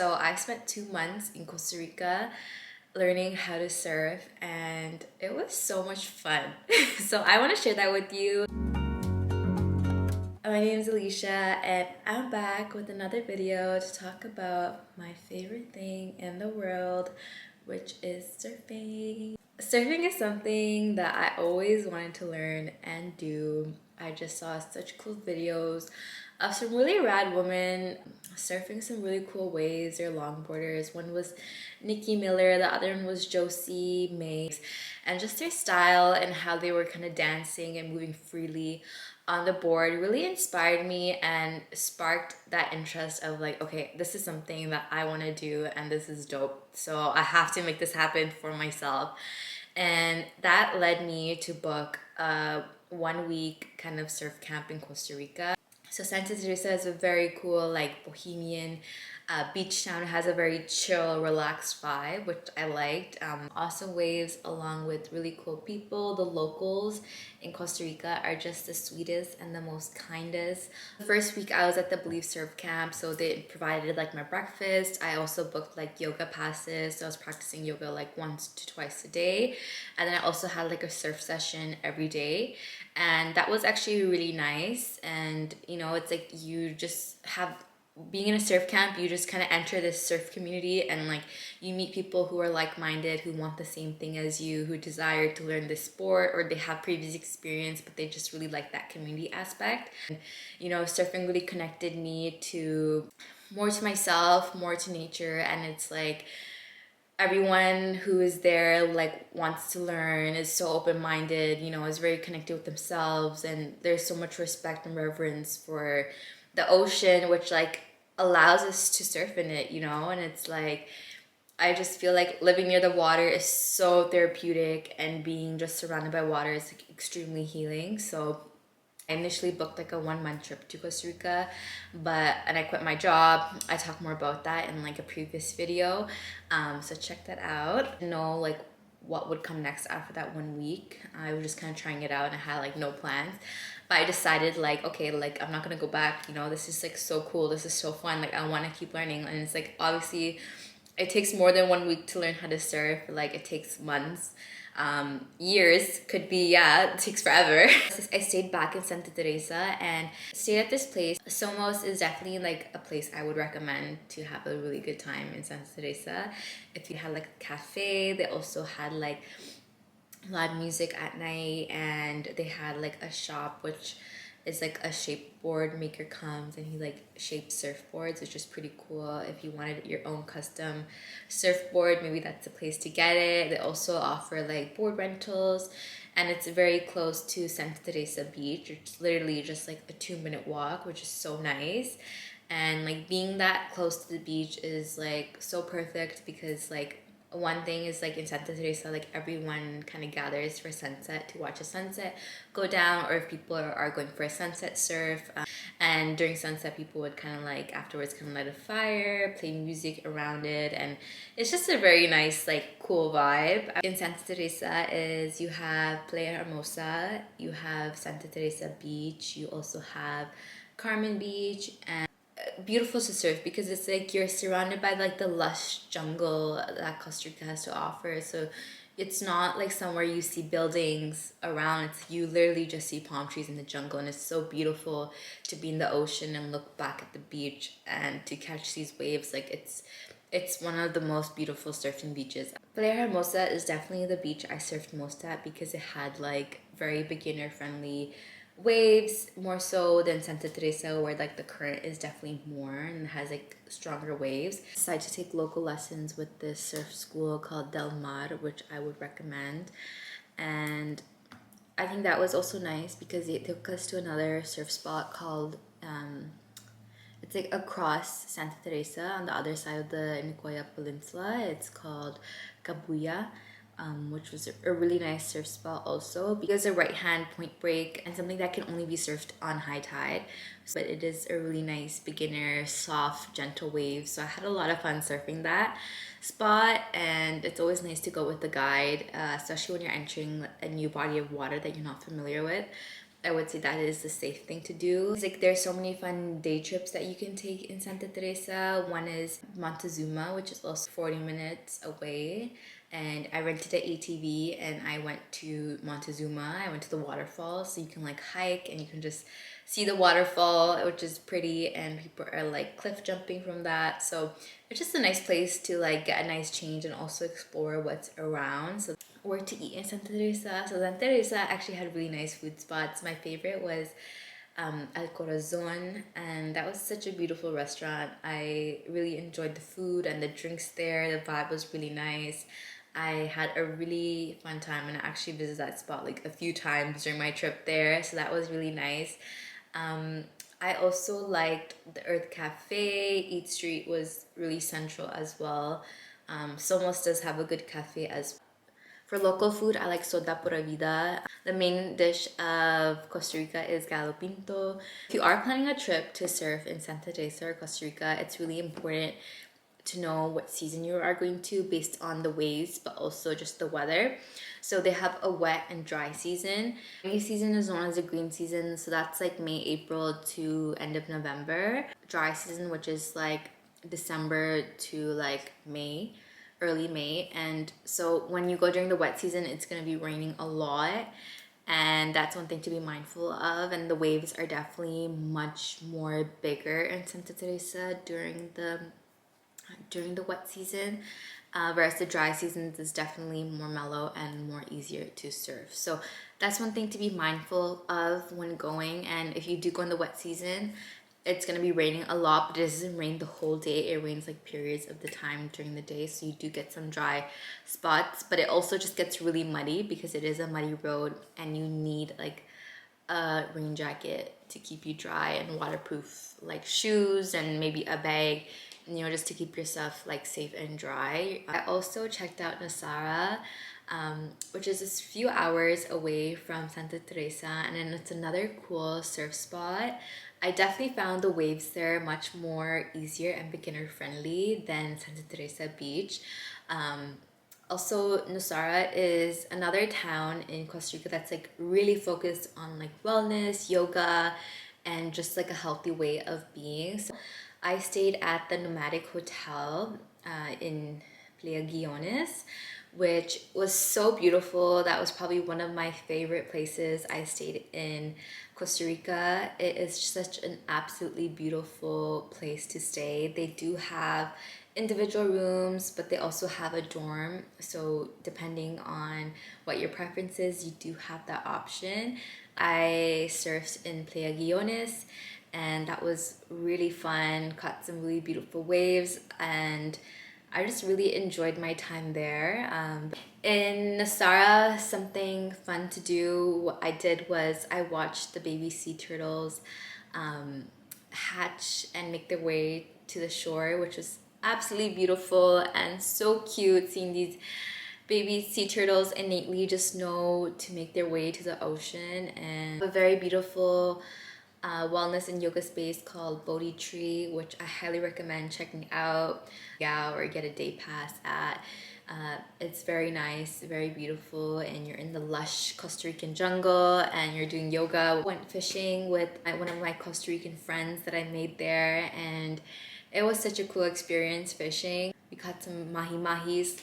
So I spent 2 months in Costa Rica learning how to surf, and it was so much fun. So I want to share that with you. My name is Alicia, and I'm back with another video to talk about my favorite thing in the world, which is surfing. Surfing is something that I always wanted to learn and do. I just saw such cool videos of some really rad women surfing some really cool waves. They're longboarders. One was Nikki Miller, the other one was Josie May, and just their style and how they were kind of dancing and moving freely on the board really inspired me and sparked that interest of like, okay, this is something that I want to do and this is dope, so I have to make this happen for myself. And that led me to book a 1 week kind of surf camp in Costa Rica. So Santa Teresa is a very cool, like, bohemian beach town. It has a very chill, relaxed vibe, which I liked. Awesome waves along with really cool people. The locals in Costa Rica are just the sweetest and the most kindest. The first week I was at the Believe Surf Camp, so they provided like my breakfast. I also booked like yoga passes, so I was practicing yoga like once to twice a day. And then I also had like a surf session every day. And that was actually really nice. And you know, it's like you just have, being in a surf camp, you just kind of enter this surf community and like you meet people who are like-minded, who want the same thing as you, who desire to learn this sport, or they have previous experience but they just really like that community aspect. And, you know, surfing really connected me to more to myself, more to nature. And it's like everyone who is there like wants to learn, is so open-minded, you know, is very connected with themselves, and there's so much respect and reverence for the ocean, which like allows us to surf in it, you know. And it's like, I just feel like living near the water is so therapeutic, and being just surrounded by water is like extremely healing. So I initially booked like a 1 month trip to Costa Rica, and I quit my job. I talk more about that in like a previous video, so check that out. Know like what would come next after that 1 week. I was just kind of trying it out and I had like no plans, but I decided like, okay, like I'm not gonna go back, you know. This is like so cool, this is so fun, like I want to keep learning. And it's like, obviously it takes more than 1 week to learn how to surf. Like it takes months, years, could be, yeah, it takes forever. I stayed back in Santa Teresa and stayed at this place. Somos is definitely like a place I would recommend to have a really good time in Santa Teresa. If you had like a cafe, they also had like live music at night, and they had like a shop which is like a shape board maker comes and he like shapes surfboards, which is pretty cool. If you wanted your own custom surfboard, maybe that's the place to get it. They also offer like board rentals, and it's very close to Santa Teresa Beach. It's literally just like a 2-minute walk, which is so nice. And like being that close to the beach is like so perfect, because like one thing is like in Santa Teresa, like everyone kind of gathers for sunset, to watch a sunset go down, or if people are going for a sunset surf. And during sunset, people would kind of like afterwards kind of light a fire, play music around it, and it's just a very nice, like, cool vibe. In Santa Teresa is, you have Playa Hermosa, you have Santa Teresa Beach, you also have Carmen Beach, and beautiful to surf because it's like you're surrounded by like the lush jungle that Costa Rica has to offer. So it's not like somewhere you see buildings around. It's, you literally just see palm trees in the jungle, and it's so beautiful to be in the ocean and look back at the beach and to catch these waves. Like it's one of the most beautiful surfing beaches. Playa Hermosa is definitely the beach I surfed most at because it had like very beginner friendly waves, more so than Santa Teresa, where like the current is definitely more and has like stronger waves. I decided to take local lessons with this surf school called Del Mar, which I would recommend. And I think that was also nice because it took us to another surf spot called it's like across Santa Teresa on the other side of the Nicoya Peninsula. It's called Cabuya, which was a really nice surf spot also, because a right-hand point break and something that can only be surfed on high tide. But it is a really nice beginner, soft, gentle wave. So I had a lot of fun surfing that spot, and it's always nice to go with the guide, especially when you're entering a new body of water that you're not familiar with. I would say that is the safe thing to do. It's like there's so many fun day trips that you can take in Santa Teresa. One is Montezuma, which is also 40 minutes away. And I rented an ATV and I went to Montezuma. I went to the waterfall, so you can like hike and you can just see the waterfall, which is pretty, and people are like cliff jumping from that. So it's just a nice place to like get a nice change and also explore what's around. So where to eat in Santa Teresa. So Santa Teresa actually had really nice food spots. My favorite was El Corazon, and that was such a beautiful restaurant. I really enjoyed the food and the drinks there. The vibe was really nice. I had a really fun time and I actually visited that spot like a few times during my trip there, so that was really nice. I also liked the Earth Cafe. Eat Street was really central as well. Somos does have a good cafe as well. For local food, I like soda pura vida. The main dish of Costa Rica is gallo pinto. If you are planning a trip to surf in Santa Teresa or Costa Rica, it's really important to know what season you are going to based on the waves, but also just the weather. So they have a wet and dry season. Rainy season is known as a green season, so that's like May, April to end of November. Dry season, which is like December to like May, early May. And so when you go during the wet season, it's going to be raining a lot, and that's one thing to be mindful of. And the waves are definitely much more bigger in Santa Teresa during the wet season, whereas the dry seasons is definitely more mellow and more easier to surf. So that's one thing to be mindful of when going. And if you do go in the wet season, it's going to be raining a lot, but it doesn't rain the whole day. It rains like periods of the time during the day, so you do get some dry spots, but it also just gets really muddy because it is a muddy road and you need like a rain jacket to keep you dry and waterproof like shoes and maybe a bag, you know, just to keep yourself like safe and dry. I also checked out Nosara, which is a few hours away from Santa Teresa, and then it's another cool surf spot. I definitely found the waves there much more easier and beginner friendly than Santa Teresa Beach. Also, Nosara is another town in Costa Rica that's like really focused on like wellness, yoga, and just like a healthy way of being. So I stayed at the Nomadic Hotel in Playa Guiones, which was so beautiful. That was probably one of my favorite places I stayed in Costa Rica. It is such an absolutely beautiful place to stay. They do have individual rooms, but they also have a dorm. So depending on what your preference is, you do have that option. I surfed in Playa Guiones, and that was really fun. Caught some really beautiful waves, and I just really enjoyed my time there. In Nosara, something fun to do, what I did was I watched the baby sea turtles hatch and make their way to the shore, which was absolutely beautiful and so cute, seeing these baby sea turtles innately just know to make their way to the ocean. And a very beautiful wellness and yoga space called Bodhi Tree, which I highly recommend checking out. Yeah, or get a day pass at. It's very nice, very beautiful, and you're in the lush Costa Rican jungle and you're doing yoga. Went fishing with one of my Costa Rican friends that I made there, and it was such a cool experience fishing. We caught some mahi-mahis,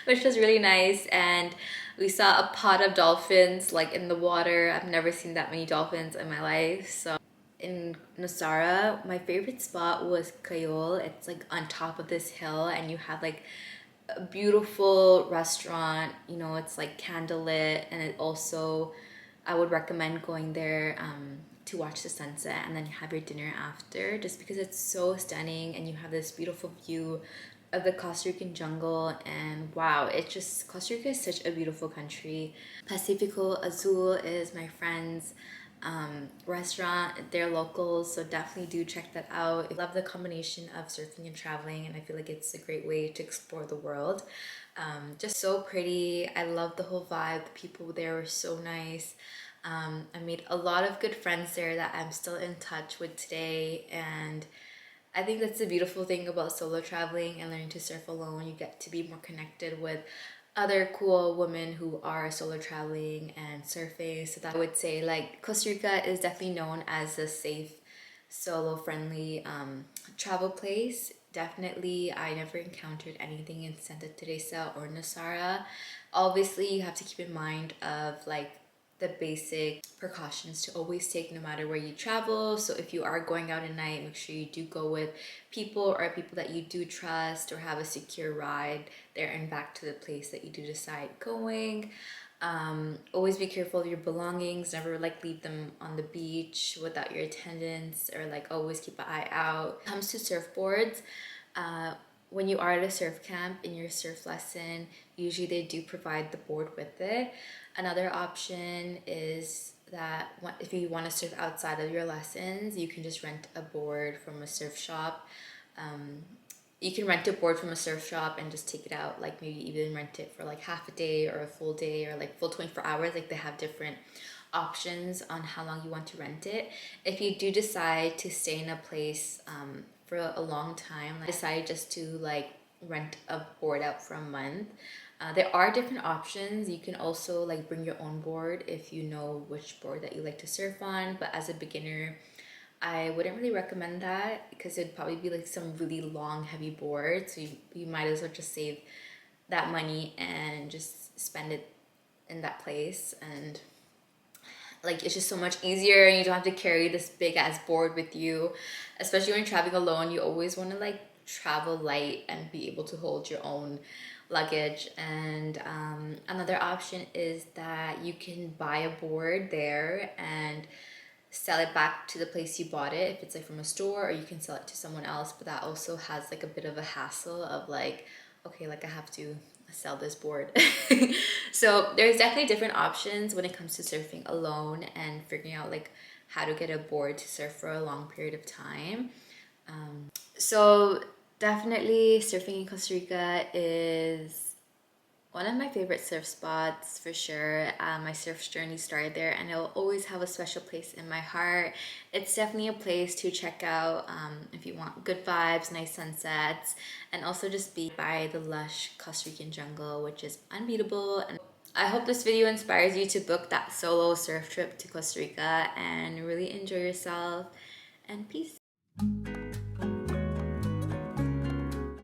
which was really nice, and we saw a pod of dolphins like in the water. I've never seen that many dolphins in my life. So in Nosara, my favorite spot was Cayol. It's like on top of this hill, and you have like a beautiful restaurant. You know, it's like candlelit, and it also, I would recommend going there to watch the sunset and then have your dinner after, just because it's so stunning and you have this beautiful view of the Costa Rican jungle. And wow, it just, Costa Rica is such a beautiful country. Pacifico Azul is my friend's restaurant. They're locals, so definitely do check that out. I love the combination of surfing and traveling, and I feel like it's a great way to explore the world. Just so pretty. I love the whole vibe. The people there were so nice. I made a lot of good friends there that I'm still in touch with today, and I think that's the beautiful thing about solo traveling and learning to surf alone. You get to be more connected with other cool women who are solo traveling and surfing. So that I would say like Costa Rica is definitely known as a safe, solo friendly travel place. Definitely, I never encountered anything in Santa Teresa or Nosara. Obviously, you have to keep in mind of like the basic precautions to always take no matter where you travel. So if you are going out at night, make sure you do go with people that you do trust, or have a secure ride there and back to the place that you do decide going. Always be careful of your belongings. Never like leave them on the beach without your attendants, or like always keep an eye out. When it comes to surfboards, when you are at a surf camp in your surf lesson, usually they do provide the board with it. Another option is that if you want to surf outside of your lessons, you can just rent a board from a surf shop. You can rent a board from a surf shop and just take it out, like maybe even rent it for like half a day or a full day or like full 24 hours. Like they have different options on how long you want to rent it. If you do decide to stay in a place for a long time, like decide just to like rent a board out for a month, there are different options. You can also like bring your own board if you know which board that you like to surf on, but as a beginner, I wouldn't really recommend that because it'd probably be like some really long, heavy board. So you might as well just save that money and just spend it in that place. And like it's just so much easier, and you don't have to carry this big ass board with you. Especially when you're traveling alone, you always want to like travel light and be able to hold your own luggage. And another option is that you can buy a board there and sell it back to the place you bought it if it's like from a store, or you can sell it to someone else. But that also has like a bit of a hassle of like, okay, like I have to sell this board. So there's definitely different options when it comes to surfing alone and figuring out like how to get a board to surf for a long period of time. So definitely surfing in Costa Rica is one of my favorite surf spots for sure. My surf journey started there, and it'll always have a special place in my heart. It's definitely a place to check out if you want good vibes, nice sunsets, and also just be by the lush Costa Rican jungle, which is unbeatable. And I hope this video inspires you to book that solo surf trip to Costa Rica and really enjoy yourself. And peace.